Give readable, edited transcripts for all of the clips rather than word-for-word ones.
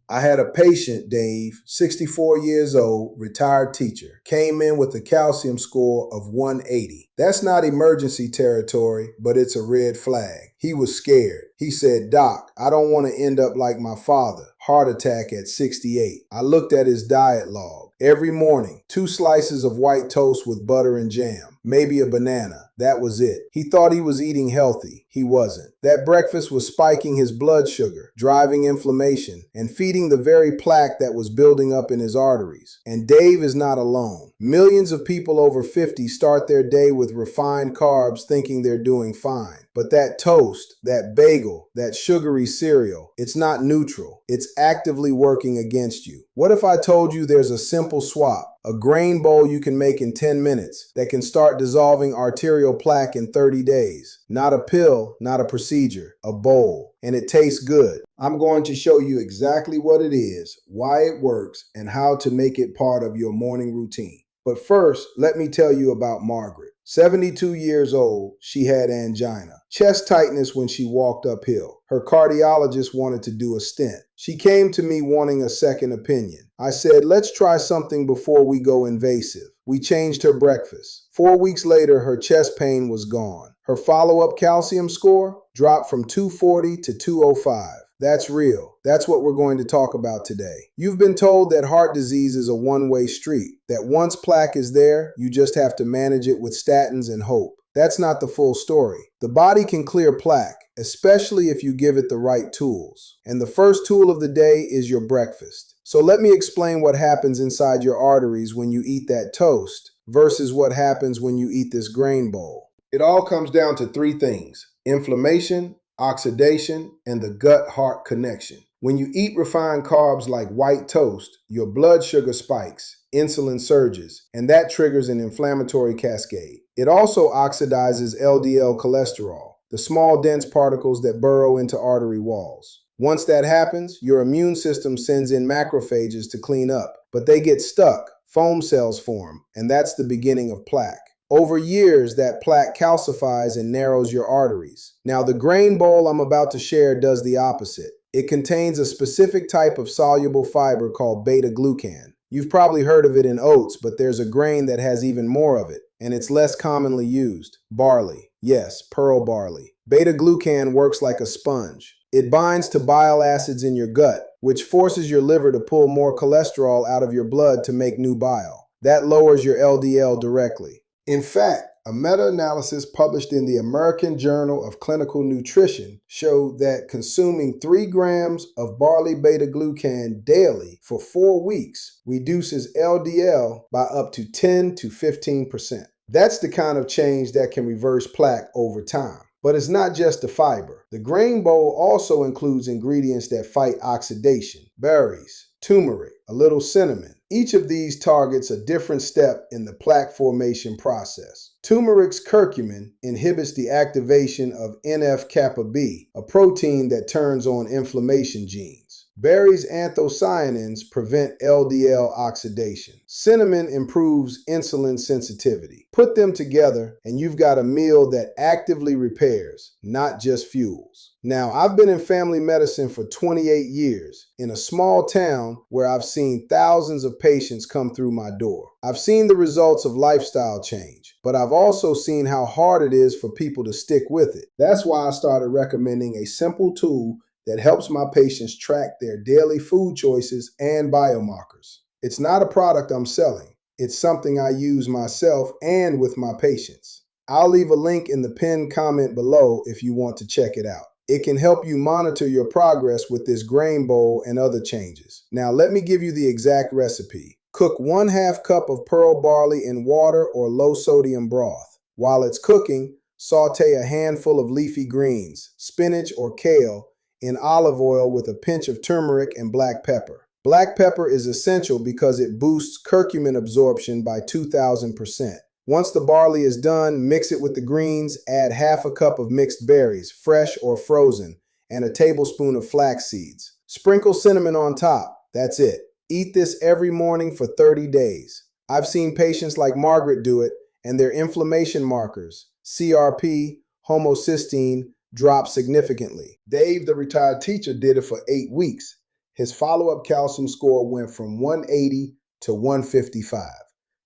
I had a patient, Dave, 64 years old, retired teacher, came in with a calcium score of 180. That's not emergency territory, but it's a red flag. He was scared. He said, "Doc, I don't want to end up like my father. Heart attack at 68. I looked at his diet log. Every morning, 2 slices of white toast with butter and jam, maybe a banana. That was it. He thought he was eating healthy. He wasn't. That breakfast was spiking his blood sugar, driving inflammation, and feeding the very plaque that was building up in his arteries. And Dave is not alone. Millions of people over 50 start their day with refined carbs thinking they're doing fine. But that toast, that bagel, that sugary cereal, it's not neutral. It's actively working against you. What if I told you there's a simple swap, a grain bowl you can make in 10 minutes that can start dissolving arterial plaque in 30 days? Not a pill, not a procedure, a bowl. And it tastes good. I'm going to show you exactly what it is, why it works, and how to make it part of your morning routine. But first, let me tell you about Margaret. 72 years old, she had angina, chest tightness when she walked uphill. Her cardiologist wanted to do a stent. She came to me wanting a second opinion. I said, let's try something before we go invasive. We changed her breakfast. 4 weeks later, her chest pain was gone. Her follow-up calcium score dropped from 240 to 205. That's real. That's what we're going to talk about today. You've been told that heart disease is a one-way street, that once plaque is there, you just have to manage it with statins and hope. That's not the full story. The body can clear plaque, especially if you give it the right tools. And the first tool of the day is your breakfast. So let me explain what happens inside your arteries when you eat that toast versus what happens when you eat this grain bowl. It all comes down to 3 things: inflammation, oxidation, and the gut-heart connection. When you eat refined carbs like white toast, your blood sugar spikes, insulin surges, and that triggers an inflammatory cascade. It also oxidizes LDL cholesterol, the small dense particles that burrow into artery walls. Once that happens, your immune system sends in macrophages to clean up, but they get stuck, foam cells form, and that's the beginning of plaque. Over years, that plaque calcifies and narrows your arteries. Now, the grain bowl I'm about to share does the opposite. It contains a specific type of soluble fiber called beta-glucan. You've probably heard of it in oats, but there's a grain that has even more of it, and it's less commonly used: barley. Yes, pearl barley. Beta-glucan works like a sponge. It binds to bile acids in your gut, which forces your liver to pull more cholesterol out of your blood to make new bile. That lowers your LDL directly. In fact, a meta-analysis published in the American Journal of Clinical Nutrition showed that consuming 3 grams of barley beta-glucan daily for 4 weeks reduces LDL by up to 10 to 15%. That's the kind of change that can reverse plaque over time. But it's not just the fiber. The grain bowl also includes ingredients that fight oxidation: berries, turmeric, a little cinnamon. Each of these targets a different step in the plaque formation process. Turmeric's curcumin inhibits the activation of NF-kappa B, a protein that turns on inflammation genes. Berries' anthocyanins prevent LDL oxidation. Cinnamon improves insulin sensitivity. Put them together and you've got a meal that actively repairs, not just fuels. Now, I've been in family medicine for 28 years in a small town where I've seen thousands of patients come through my door. I've seen the results of lifestyle change, but I've also seen how hard it is for people to stick with it. That's why I started recommending a simple tool that helps my patients track their daily food choices and biomarkers. It's not a product I'm selling. It's something I use myself and with my patients. I'll leave a link in the pinned comment below if you want to check it out. It can help you monitor your progress with this grain bowl and other changes. Now, let me give you the exact recipe. Cook 1/2 cup of pearl barley in water or low sodium broth. While it's cooking, saute a handful of leafy greens, spinach or kale, in olive oil with a pinch of turmeric and black pepper. Black pepper is essential because it boosts curcumin absorption by 2,000%. Once the barley is done, mix it with the greens, add 1/2 cup of mixed berries, fresh or frozen, and a tablespoon of flax seeds. Sprinkle cinnamon on top. That's it. Eat this every morning for 30 days. I've seen patients like Margaret do it, and their inflammation markers, CRP, homocysteine, drop significantly. Dave, the retired teacher, did it for 8 weeks, His follow-up calcium score went from 180 to 155.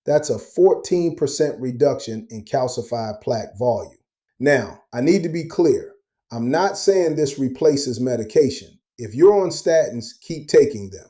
That's a 14% reduction in calcified plaque volume. Now, I need to be clear. I'm not saying this replaces medication. If you're on statins, keep taking them.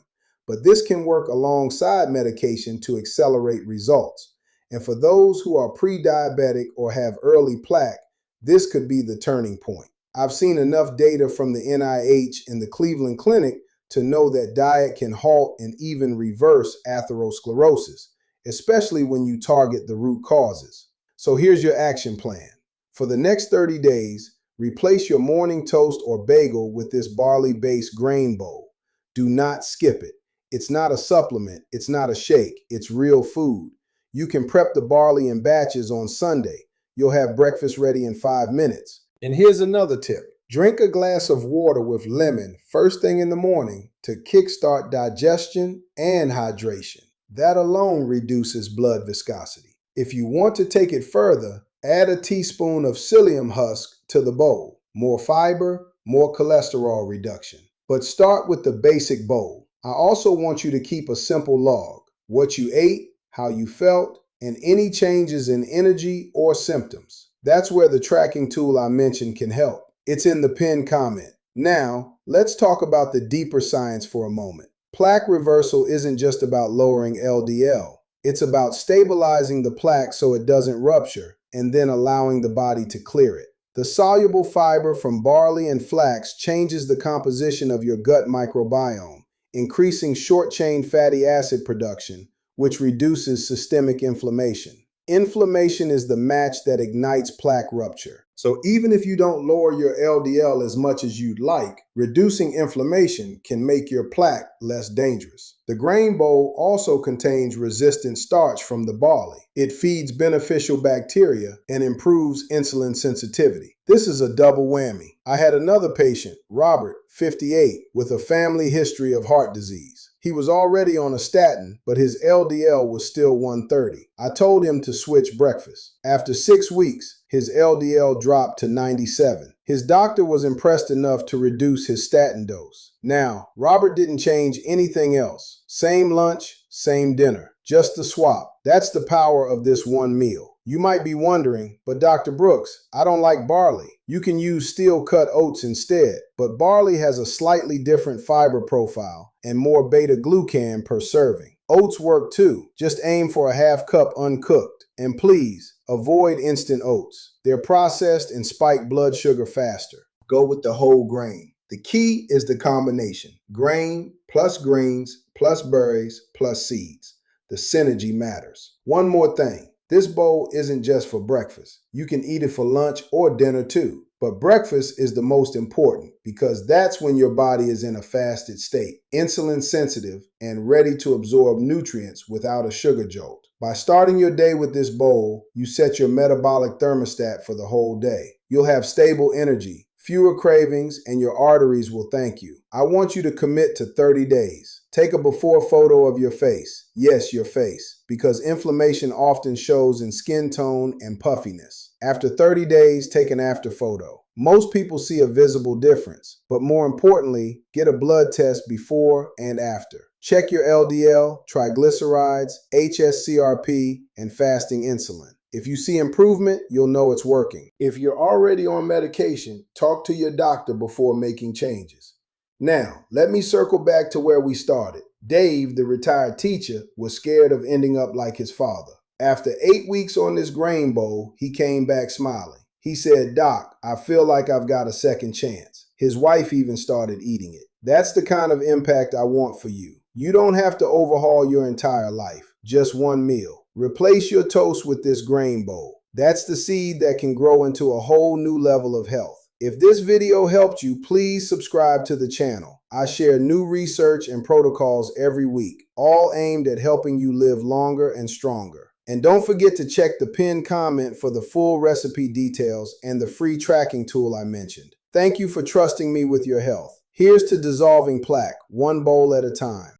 But this can work alongside medication to accelerate results. And for those who are pre-diabetic or have early plaque, this could be the turning point. I've seen enough data from the NIH and the Cleveland Clinic to know that diet can halt and even reverse atherosclerosis, especially when you target the root causes. So here's your action plan. For the next 30 days, replace your morning toast or bagel with this barley-based grain bowl. Do not skip it. It's not a supplement, it's not a shake, it's real food. You can prep the barley in batches on Sunday. You'll have breakfast ready in 5 minutes. And here's another tip. Drink a glass of water with lemon first thing in the morning to kickstart digestion and hydration. That alone reduces blood viscosity. If you want to take it further, add a teaspoon of psyllium husk to the bowl. More fiber, more cholesterol reduction. But start with the basic bowl. I also want you to keep a simple log. What you ate, how you felt, and any changes in energy or symptoms. That's where the tracking tool I mentioned can help. It's in the pinned comment. Now, let's talk about the deeper science for a moment. Plaque reversal isn't just about lowering LDL. It's about stabilizing the plaque so it doesn't rupture and then allowing the body to clear it. The soluble fiber from barley and flax changes the composition of your gut microbiome, increasing short-chain fatty acid production, which reduces systemic inflammation. Inflammation is the match that ignites plaque rupture. So even if you don't lower your LDL as much as you'd like, reducing inflammation can make your plaque less dangerous. The grain bowl also contains resistant starch from the barley. It feeds beneficial bacteria and improves insulin sensitivity. This is a double whammy. I had another patient, Robert, 58, with a family history of heart disease. He was already on a statin, but his LDL was still 130. I told him to switch breakfast. After 6 weeks, his LDL dropped to 97. His doctor was impressed enough to reduce his statin dose. Now, Robert didn't change anything else. Same lunch, same dinner. Just the swap. That's the power of this one meal. You might be wondering, but Dr. Brooks, I don't like barley. You can use steel-cut oats instead, but barley has a slightly different fiber profile and more beta-glucan per serving. Oats work too. Just aim for a half cup uncooked. And please, avoid instant oats. They're processed and spike blood sugar faster. Go with the whole grain. The key is the combination. Grain plus greens plus berries plus seeds. The synergy matters. One more thing. This bowl isn't just for breakfast. You can eat it for lunch or dinner too. But breakfast is the most important because that's when your body is in a fasted state, insulin sensitive, and ready to absorb nutrients without a sugar jolt. By starting your day with this bowl, you set your metabolic thermostat for the whole day. You'll have stable energy, fewer cravings, and your arteries will thank you. I want you to commit to 30 days. Take a before photo of your face. Yes, your face, because inflammation often shows in skin tone and puffiness. After 30 days, take an after photo. Most people see a visible difference, but more importantly, get a blood test before and after. Check your LDL, triglycerides, HSCRP, and fasting insulin. If you see improvement, you'll know it's working. If you're already on medication, talk to your doctor before making changes. Now, let me circle back to where we started. Dave, the retired teacher, was scared of ending up like his father. After 8 weeks on this grain bowl, he came back smiling. He said, "Doc, I feel like I've got a second chance." His wife even started eating it. That's the kind of impact I want for you. You don't have to overhaul your entire life, just one meal. Replace your toast with this grain bowl. That's the seed that can grow into a whole new level of health. If this video helped you, please subscribe to the channel. I share new research and protocols every week, all aimed at helping you live longer and stronger. And don't forget to check the pinned comment for the full recipe details and the free tracking tool I mentioned. Thank you for trusting me with your health. Here's to dissolving plaque, one bowl at a time.